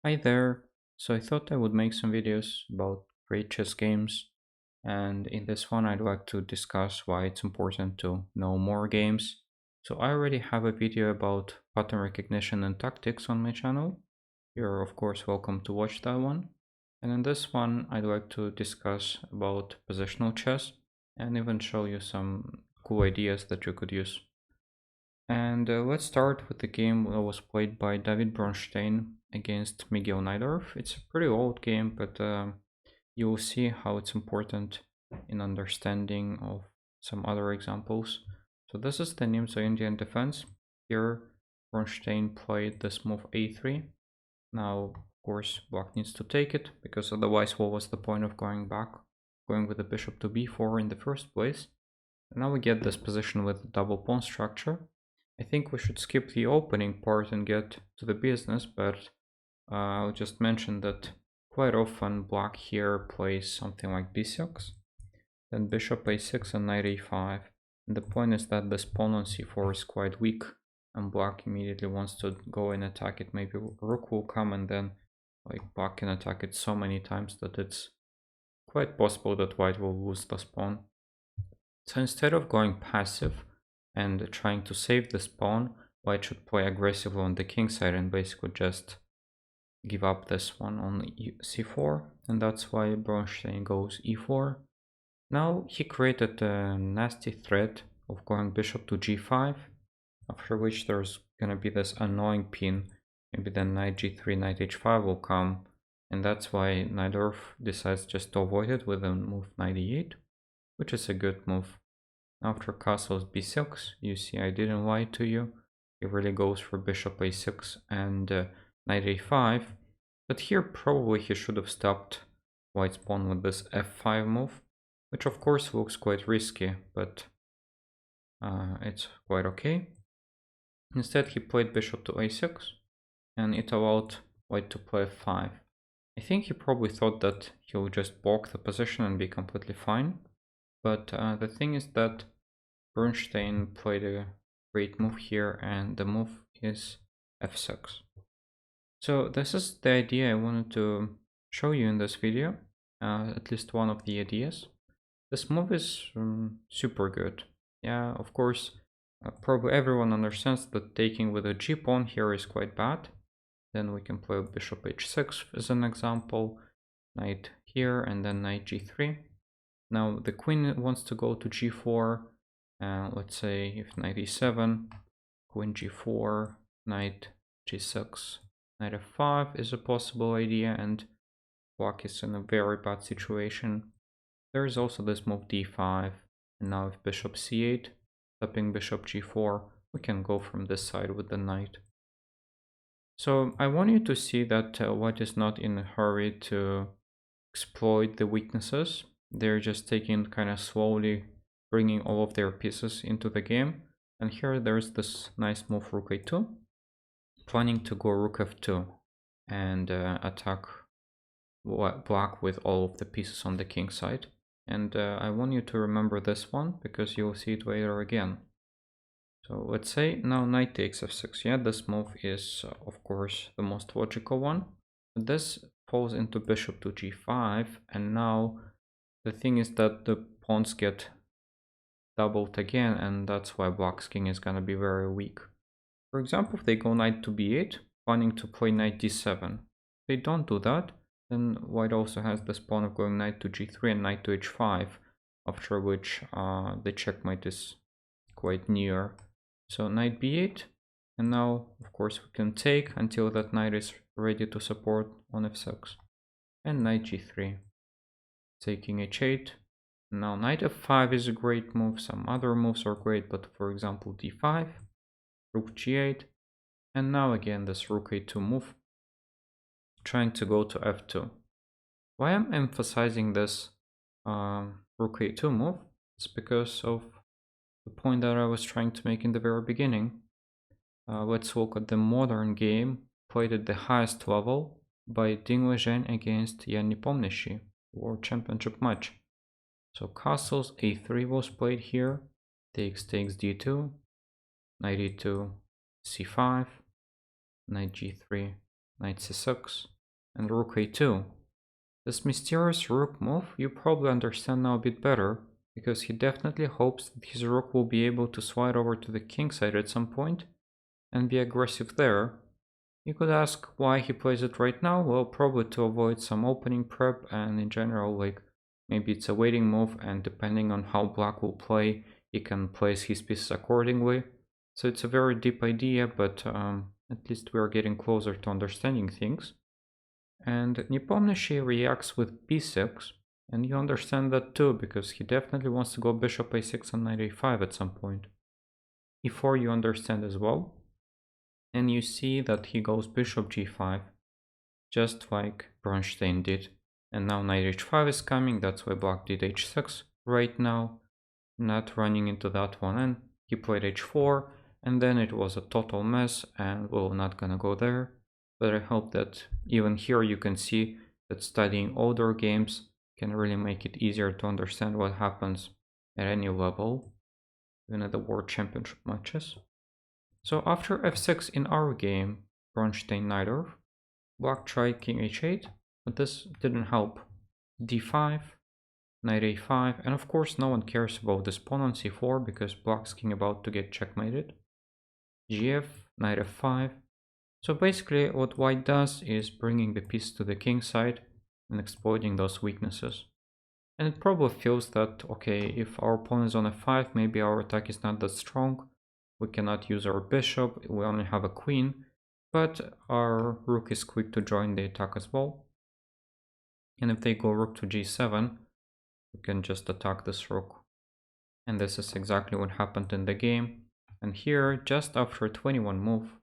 Hi there. So I thought I would make some videos about great chess games, and in this one I'd like to discuss why it's important to know more games. So I already have a video about pattern recognition and tactics on my channel. You're of course welcome to watch that one. And in this one I'd like to discuss about positional chess and even show you some cool ideas that you could use. And let's start with the game that was played by David Bronstein against Miguel Najdorf. It's a pretty old game, but you will see how it's important in understanding of some other examples. So this is the Nimzo-Indian Defense. Here, Bronstein played this move a3. Now, of course, black needs to take it, because otherwise what was the point of going back, going with the bishop to b4 in the first place? And now we get this position with double pawn structure. I think we should skip the opening part and get to the business, but I'll just mention that quite often black here plays something like b6, then bishop a6 and knight a5. And the point is that this pawn on c4 is quite weak, and black immediately wants to go and attack it. Maybe rook will come, and then like black can attack it so many times that it's quite possible that white will lose this pawn. So instead of going passive and trying to save this pawn, white should play aggressively on the king side and basically just give up this one on c4, and that's why Bronstein goes e4. Now he created a nasty threat of going bishop to g5, after which there's gonna be this annoying pin. Maybe then knight g3, knight h5 will come, and that's why Najdorf decides just to avoid it with a move knight e8, which is a good move. After castles b6, you see I didn't lie to you. He really goes for bishop a6 and knight a5. But here probably he should have stopped white's pawn with this f5 move, which of course looks quite risky, but it's quite okay. Instead he played bishop to a6, and it allowed white to play f5. I think he probably thought that he'll just block the position and be completely fine. But the thing is that Bernstein played a great move here, and the move is f6. So this is the idea I wanted to show you in this video, at least one of the ideas. This move is super good. Yeah, of course, probably everyone understands that taking with a g-pawn here is quite bad. Then we can play bishop h6 as an example, knight here, and then knight g3. Now the queen wants to go to g4. Let's say if knight e7, queen g4, knight g6, knight f5 is a possible idea, and black is in a very bad situation. There is also this move d5, and now if bishop c8, tapping bishop g4, we can go from this side with the knight. So I want you to see that white is not in a hurry to exploit the weaknesses. They're just taking kind of slowly, bringing all of their pieces into the game. And here there's this nice move rook a2, planning to go rook f2 and attack black with all of the pieces on the king side. And I want you to remember this one because you'll see it later again. So let's say now knight takes f6. Yeah, this move is of course the most logical one. This falls into bishop to g5, and now the thing is that the pawns get doubled again, and that's why black's king is gonna be very weak. For example, if they go knight to b8, planning to play knight d7. If they don't do that, then white also has this pawn of going knight to g3 and knight to h5, after which the checkmate is quite near. So knight b8, and now of course we can take until that knight is ready to support on f6, and knight g3, taking h8. Now knight f5 is a great move, some other moves are great, but for example d5, rook g8, and now again this rook a2 move, trying to go to f2. Why I'm emphasizing this rook a2 move is because of the point that I was trying to make in the very beginning. Let's look at the modern game played at the highest level by Ding Lejeune against Yan Nepomniachtchi, World Championship match. So castles a3 was played here, takes d2, knight e2, c5, knight g3, knight c6, and rook a2. This mysterious rook move you probably understand now a bit better, because he definitely hopes that his rook will be able to slide over to the king side at some point and be aggressive there. You could ask why he plays it right now. Well, probably to avoid some opening prep, and in general, like maybe it's a waiting move, and depending on how black will play, he can place his pieces accordingly. So it's a very deep idea, but at least we are getting closer to understanding things. And Nepomniachtchi reacts with b6, and you understand that too, because he definitely wants to go bishop a6 and knight a5 at some point. e4 you understand as well, and you see that he goes bishop g5, just like Bronstein did. And now knight h5 is coming, that's why black did h6 right now, not running into that one, and he played h4, and then it was a total mess, and we're not gonna go there. But I hope that even here you can see that studying older games can really make it easier to understand what happens at any level, even at the World Championship matches. So after f6 in our game, Bronstein Najdorf, black tried king h8, but this didn't help. d5, knight a5, and of course no one cares about this pawn on c4 because black's king about to get checkmated. gf, knight f5. So basically what white does is bringing the piece to the king side and exploiting those weaknesses. And it probably feels that, okay, if our pawn is on f5, maybe our attack is not that strong. We cannot use our bishop, we only have a queen, but our rook is quick to join the attack as well. And if they go rook to g7, we can just attack this rook. And this is exactly what happened in the game. And here, just after 21 move,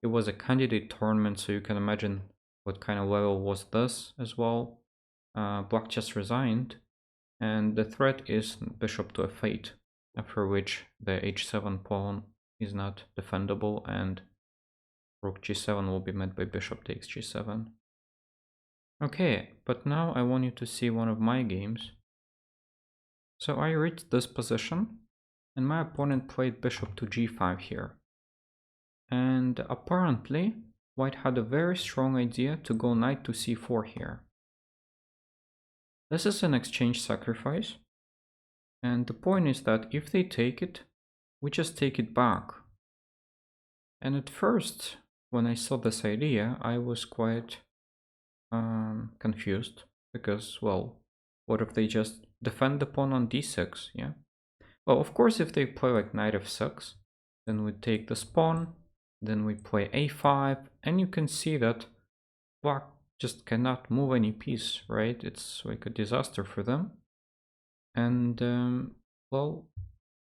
it was a candidate tournament, so you can imagine what kind of level was this as well. Black just resigned, and the threat is bishop to f8, after which the h7 pawn is not defendable, and rook g7 will be met by bishop takes g7. Okay, but now I want you to see one of my games. So I reached this position, and my opponent played bishop to g5 here. And apparently, white had a very strong idea to go knight to c4 here. This is an exchange sacrifice, and the point is that if they take it, we just take it back. And at first, when I saw this idea, I was quite confused, because, well, what if they just defend the pawn on d6, yeah? Well, of course, if they play like knight f6, then we take this pawn, then we play a5, and you can see that black just cannot move any piece, right? It's like a disaster for them. And, well,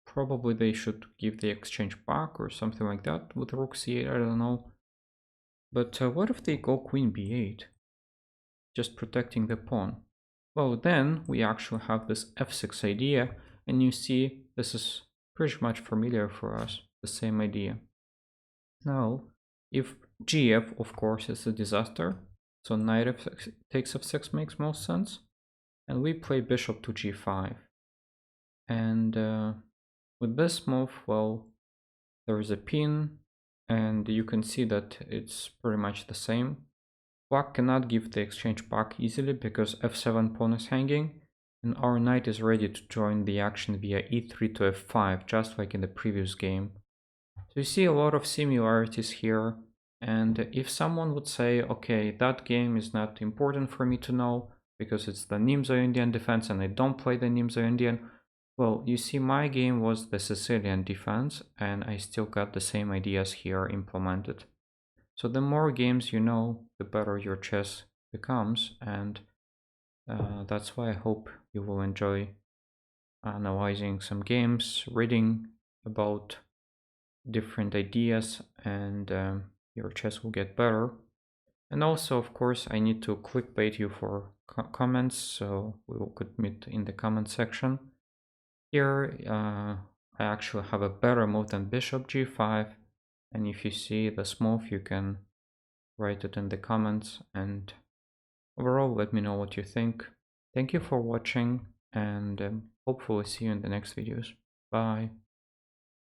probably they should give the exchange back or something like that with rook c8, I don't know. But what if they go queen b8? Just protecting the pawn. Well, then we actually have this f6 idea, and you see this is pretty much familiar for us, the same idea. Now, if gf, of course, is a disaster, so knight f6 takes f6 makes most sense, and we play bishop to g5. And with this move, well, there is a pin, and you can see that it's pretty much the same. Black cannot give the exchange back easily because f7 pawn is hanging, and our knight is ready to join the action via e3 to f5, just like in the previous game. So you see a lot of similarities here, and if someone would say, okay, that game is not important for me to know because it's the Nimzo-Indian Defense and I don't play the Nimzo-Indian, well, you see my game was the Sicilian Defense, and I still got the same ideas here implemented. So the more games you know, the better your chess becomes, and that's why I hope you will enjoy analyzing some games, reading about different ideas, and your chess will get better. And also, of course, I need to clickbait you for comments, so we could meet in the comment section. Here, I actually have a better move than bishop g5, and if you see this move, you can write it in the comments, and overall let me know what you think. Thank you for watching, and hopefully see you in the next videos. Bye.